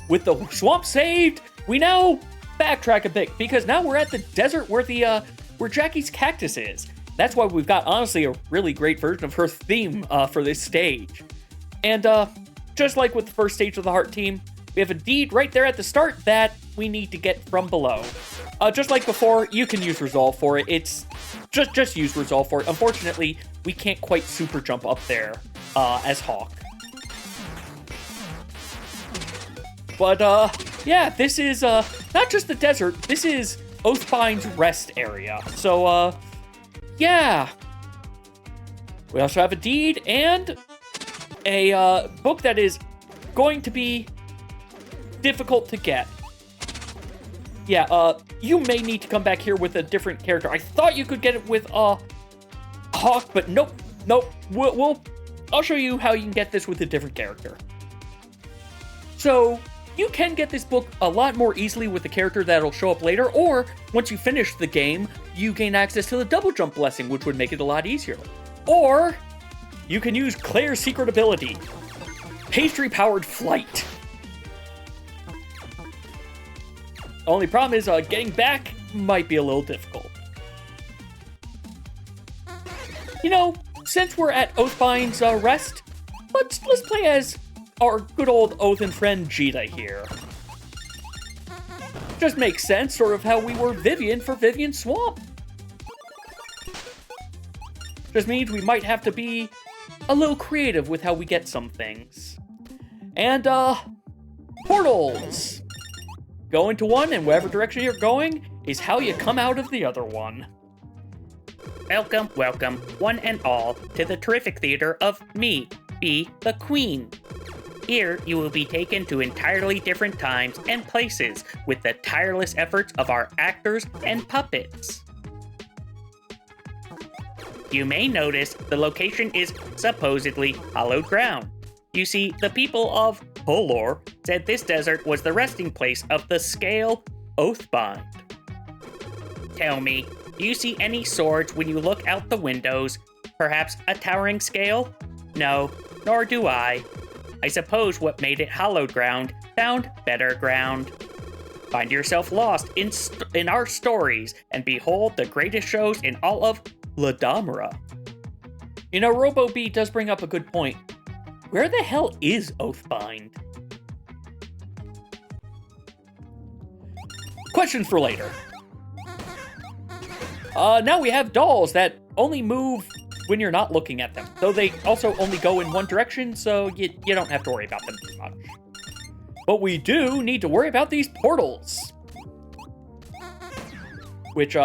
with the swamp saved, we now backtrack a bit, because now we're at the desert where where Jackie's cactus is. That's why we've got, honestly, a really great version of her theme for this stage. And just like with the first stage of the Heart team, we have a deed right there at the start that we need to get from below. Just like before, you can use Resolve for it. It's just use Resolve for it. Unfortunately, we can't quite super jump up there as Hawk. But yeah, this is not just the desert. This is Oathbind's rest area. So yeah. We also have a deed and a book that is going to be difficult to get. Yeah, you may need to come back here with a different character. I thought you could get it with Hawk, but nope. I'll show you how you can get this with a different character. So you can get this book a lot more easily with the character that'll show up later, or once you finish the game, you gain access to the double jump blessing, which would make it a lot easier. Or you can use Claire's secret ability, pastry-powered flight. Only problem is getting back might be a little difficult. You know, since we're at Oathbind's rest, let's play as our good old Oathen friend Jita here. Just makes sense, sort of how we were Vivian for Vivian Swamp. Just means we might have to be a little creative with how we get some things. And, portals! Go into one, and whatever direction you're going is how you come out of the other one. Welcome, one and all, to the terrific theater of me, be the Queen. Here, you will be taken to entirely different times and places with the tireless efforts of our actors and puppets. You may notice the location is supposedly hallowed ground. You see, the people of Polor said this desert was the resting place of the scale Oathbind. Tell me, do you see any swords when you look out the windows? Perhaps a towering scale? No, nor do I. I suppose what made it hallowed ground found better ground. Find yourself lost in our stories and behold the greatest shows in all of Ladamra. You know, RoboB does bring up a good point. Where the hell is Oathbind? Questions for later. Now we have dolls that only move when you're not looking at them, though they also only go in one direction, so you don't have to worry about them too much. But we do need to worry about these portals. Which,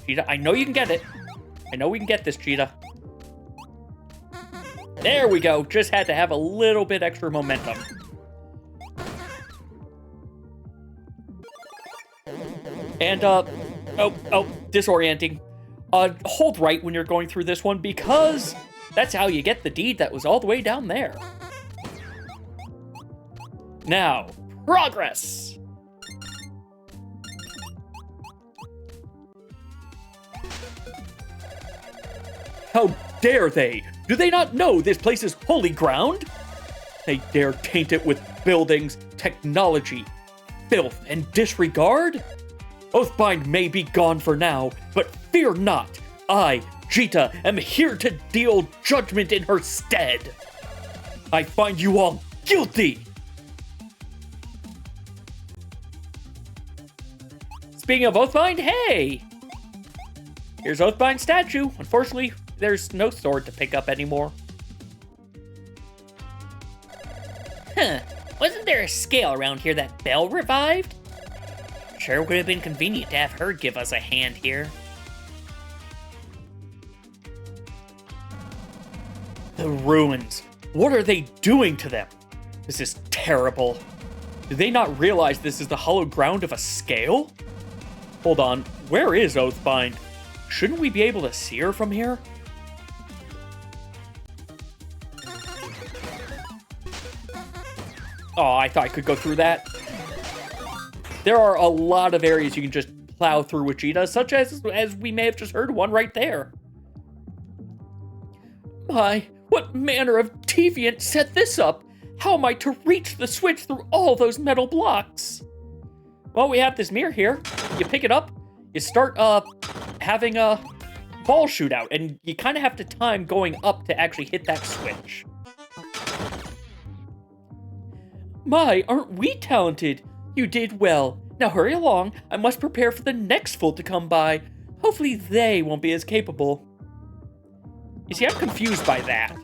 Cheetah, I know you can get it. I know we can get this, Cheetah. There we go. Just had to have a little bit extra momentum. And, disorienting. Hold right when you're going through this one, because that's how you get the deed that was all the way down there. Now, progress! How dare they? Do they not know this place is holy ground? They dare taint it with buildings, technology, filth, and disregard? Oathbind may be gone for now, but fear not. I, Jita, am here to deal judgment in her stead. I find you all guilty. Speaking of Oathbind, hey! Here's Oathbind's statue. Unfortunately, there's no sword to pick up anymore. Huh. Wasn't there a scale around here that Belle revived? Sure would have been convenient to have her give us a hand here. The ruins. What are they doing to them? This is terrible. Do they not realize this is the hallowed ground of a scale? Hold on, where is Oathbind? Shouldn't we be able to see her from here? Oh, I thought I could go through that. There are a lot of areas you can just plow through with Jita, such as we may have just heard one right there. My, what manner of deviant set this up? How am I to reach the switch through all those metal blocks? Well, we have this mirror here. You pick it up, you start having a ball shootout, and you kind of have to time going up to actually hit that switch. My, aren't we talented? You did well. Now hurry along. I must prepare for the next fool to come by. Hopefully they won't be as capable. You see, I'm confused by that.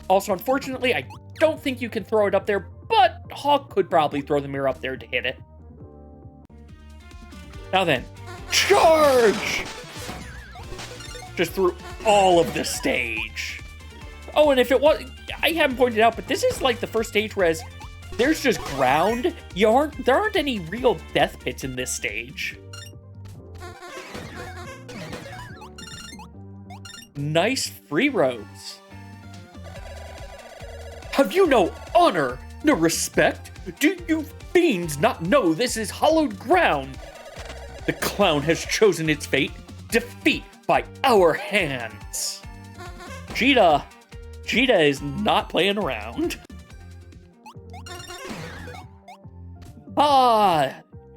Also, unfortunately, I don't think you can throw it up there, but Hawk could probably throw the mirror up there to hit it. Now then, charge! Just through all of the stage. Oh, and if it was, I haven't pointed out, but this is like the first stage where there's just ground. There aren't any real death pits in this stage. Nice free roads. Have you no honor, no respect? Do you fiends not know this is hallowed ground? The clown has chosen its fate, defeat by our hands. Jita is not playing around.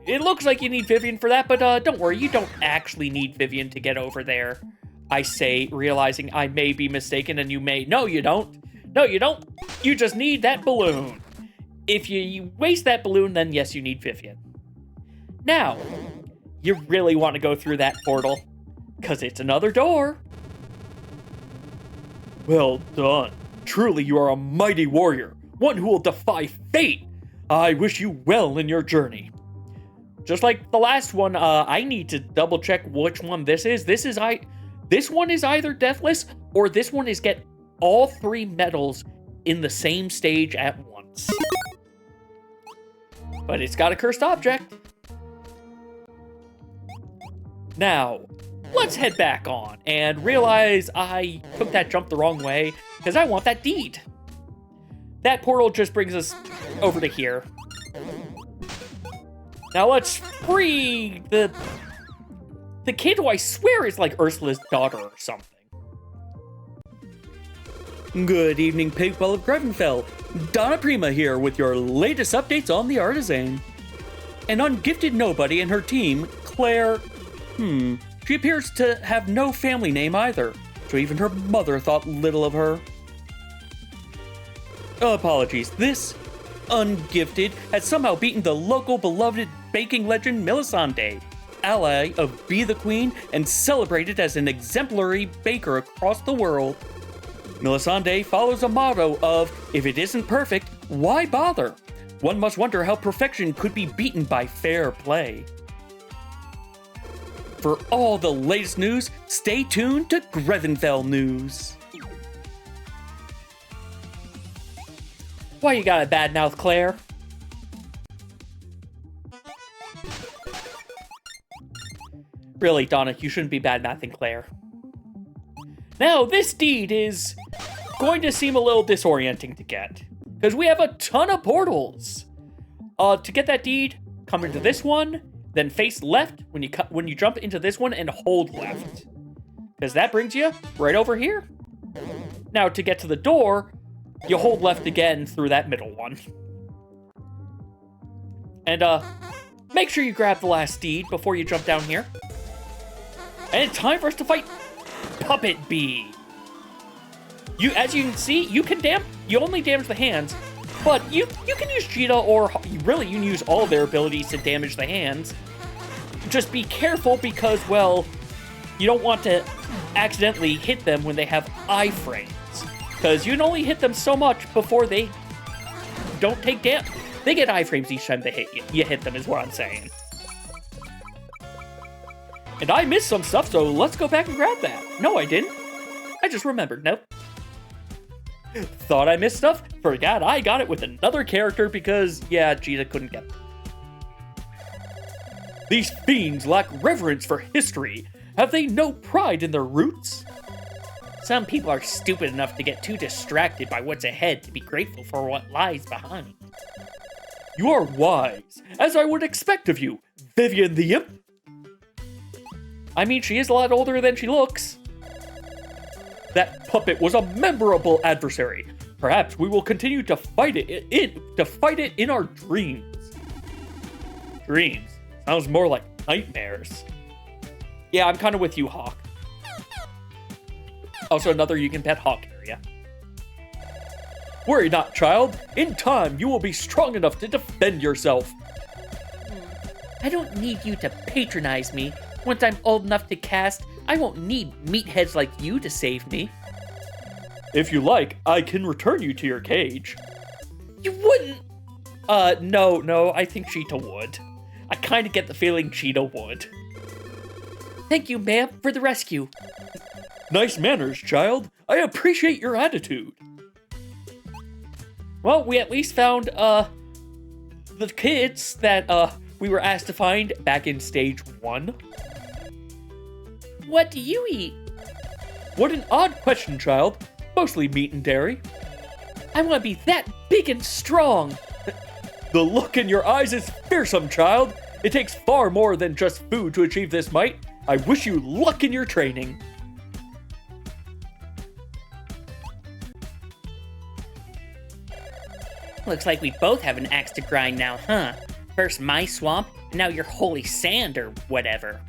It looks like you need Vivian for that, but don't worry, you don't actually need Vivian to get over there. I say, realizing I may be mistaken, and you may. No, you don't. No, you don't. You just need that balloon. If you waste that balloon, then yes, you need Vivian. Now, you really want to go through that portal, because it's another door. Well done. Truly, you are a mighty warrior, one who will defy fate. I wish you well in your journey. Just like the last one, I need to double check which one this is. This one is either deathless, or this one is get all 3 medals in the same stage at once. But it's got a cursed object. Now, let's head back on and realize I took that jump the wrong way because I want that deed. That portal just brings us over to here. Now let's free the kid who I swear is like Ursula's daughter or something. Good evening, Pigwell of Grevenfell. Donna Prima here with your latest updates on the Artisan. An ungifted nobody and her team, Claire... She appears to have no family name either, so even her mother thought little of her. Apologies, this ungifted has somehow beaten the local beloved baking legend Melisande, ally of Be the Queen and celebrated as an exemplary baker across the world. Melisande follows a motto of, if it isn't perfect, why bother? One must wonder how perfection could be beaten by fair play. For all the latest news, stay tuned to Grevenfell News. Why you got a bad mouth, Claire? Really, Donna, you shouldn't be bad-mouthing Claire. Now, this deed is going to seem a little disorienting to get, because we have a ton of portals. To get that deed, come into this one, then face left when you jump into this one and hold left, because that brings you right over here. Now, to get to the door, you hold left again through that middle one. And make sure you grab the last deed before you jump down here. And it's time for us to fight Puppet Bee. As you can see, you only damage the hands, but you can use Jita, or really you can use all their abilities to damage the hands. Just be careful because, well, you don't want to accidentally hit them when they have iframes, because you can only hit them so much before they don't take damage. They get iframes each time they hit you. You hit them is what I'm saying. And I missed some stuff, so let's go back and grab that. No, I didn't. I just remembered. Nope. Thought I missed stuff? Forgot I got it with another character because, yeah, Jita couldn't get it. These fiends lack reverence for history. Have they no pride in their roots? Some people are stupid enough to get too distracted by what's ahead to be grateful for what lies behind. You are wise, as I would expect of you, Vivian the Imp. I mean, she is a lot older than she looks. That puppet was a memorable adversary. Perhaps we will continue to fight it in our dreams. Dreams? Sounds more like nightmares. Yeah, I'm kind of with you, Hawk. Also, another you can pet Hawk area. Worry not, child. In time, you will be strong enough to defend yourself. I don't need you to patronize me. Once I'm old enough to cast, I won't need meatheads like you to save me. If you like, I can return you to your cage. You wouldn't! No, I think Cheetah would. I kind of get the feeling Cheetah would. Thank you, ma'am, for the rescue. Nice manners, child. I appreciate your attitude. Well, we at least found, the kids that, we were asked to find back in stage 1. What do you eat? What an odd question, child. Mostly meat and dairy. I want to be that big and strong. The look in your eyes is fearsome, child. It takes far more than just food to achieve this might. I wish you luck in your training. Looks like we both have an axe to grind now, huh? First my swamp, and now your holy sand or whatever.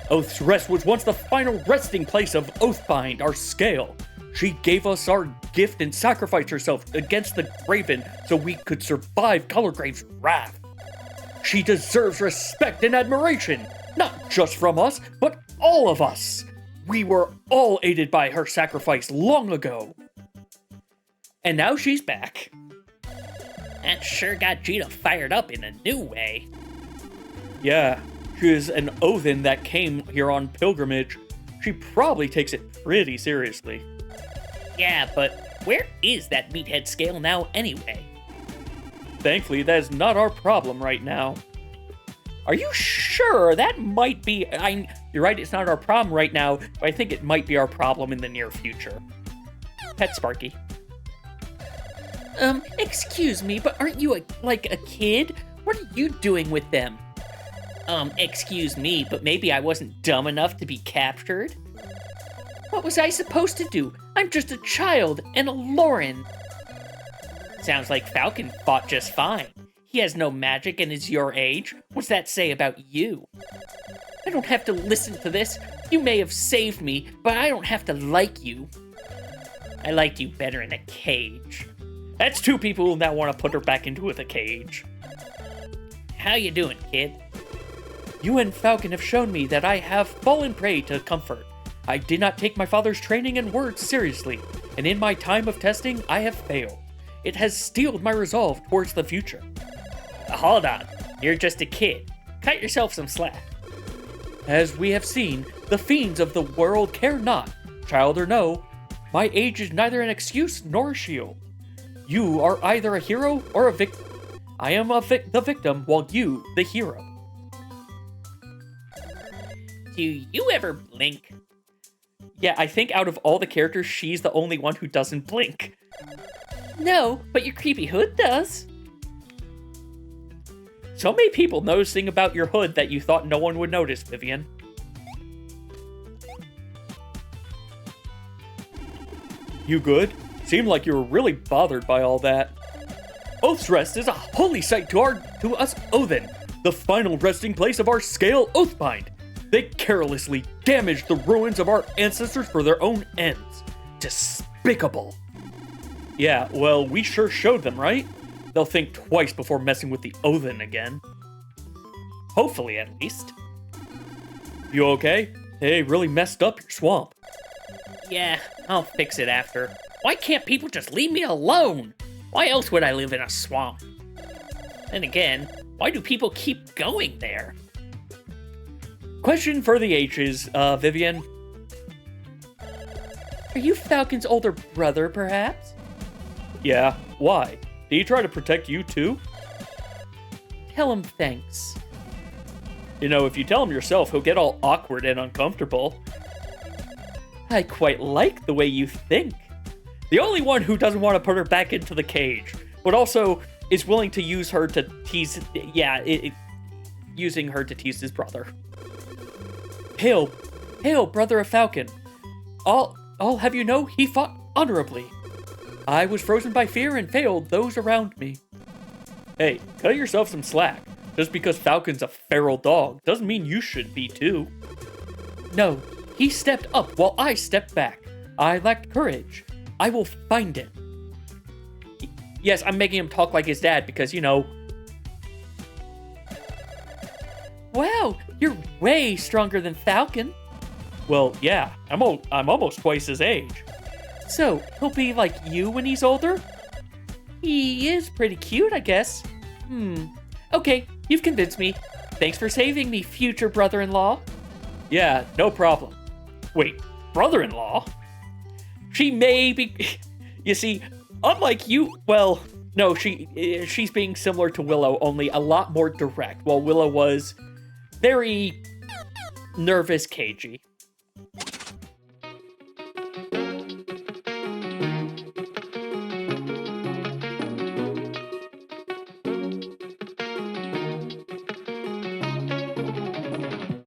Oath's Rest was once the final resting place of Oathbind, our scale. She gave us our gift and sacrificed herself against the Graven so we could survive Colorgrave's wrath. She deserves respect and admiration, not just from us, but all of us. We were all aided by her sacrifice long ago. And now she's back. That sure got Jita fired up in a new way. Yeah, she is an Othin that came here on pilgrimage. She probably takes it pretty seriously. Yeah, but where is that meathead scale now anyway? Thankfully, that is not our problem right now. Are you sure? That might be... You're right, it's not our problem right now, but I think it might be our problem in the near future. Pet Sparky. Excuse me, but aren't you like a kid? What are you doing with them? Excuse me, but maybe I wasn't dumb enough to be captured? What was I supposed to do? I'm just a child and a Lauren. Sounds like Falcon fought just fine. He has no magic and is your age. What's that say about you? I don't have to listen to this. You may have saved me, but I don't have to like you. I liked you better in a cage. That's 2 people who now want to put her back into the cage. How you doing, kid? You and Falcon have shown me that I have fallen prey to comfort. I did not take my father's training and words seriously, and in my time of testing, I have failed. It has steeled my resolve towards the future. Hold on, you're just a kid. Cut yourself some slack. As we have seen, the fiends of the world care not, child or no. My age is neither an excuse nor a shield. You are either a hero or a victim. I am the victim, while you, the hero. Do you ever blink? Yeah, I think out of all the characters, she's the only one who doesn't blink. No, but your creepy hood does. So many people noticing about your hood that you thought no one would notice, Vivian. You good? Seemed like you were really bothered by all that. Oath's Rest is a holy site to us Othin, the final resting place of our scale Oathbind. They carelessly damaged the ruins of our ancestors for their own ends. Despicable. Yeah, well, we sure showed them, right? They'll think twice before messing with the Othin again. Hopefully, at least. You okay? They really messed up your swamp. Yeah, I'll fix it after. Why can't people just leave me alone? Why else would I live in a swamp? And again, why do people keep going there? Question for the H's, Vivian. Are you Falcon's older brother, perhaps? Yeah, why? Did he try to protect you too? Tell him thanks. You know, if you tell him yourself, he'll get all awkward and uncomfortable. I quite like the way you think. The only one who doesn't want to put her back into the cage, but also is willing to use her to tease... using her to tease his brother. Hail, brother of Falcon. I'll have you know he fought honorably. I was frozen by fear and failed those around me. Hey, cut yourself some slack. Just because Falcon's a feral dog doesn't mean you should be too. No, he stepped up while I stepped back. I lacked courage. I will find it. Yes, I'm making him talk like his dad because, you know... Wow, you're way stronger than Falcon. Well, yeah, I'm almost twice his age. So, he'll be like you when he's older? He is pretty cute, I guess. Okay, you've convinced me. Thanks for saving me, future brother-in-law. Yeah, no problem. Wait, brother-in-law? She may be... You see, unlike you... Well, no, she's being similar to Willow, only a lot more direct, while Willow was very nervous, cagey.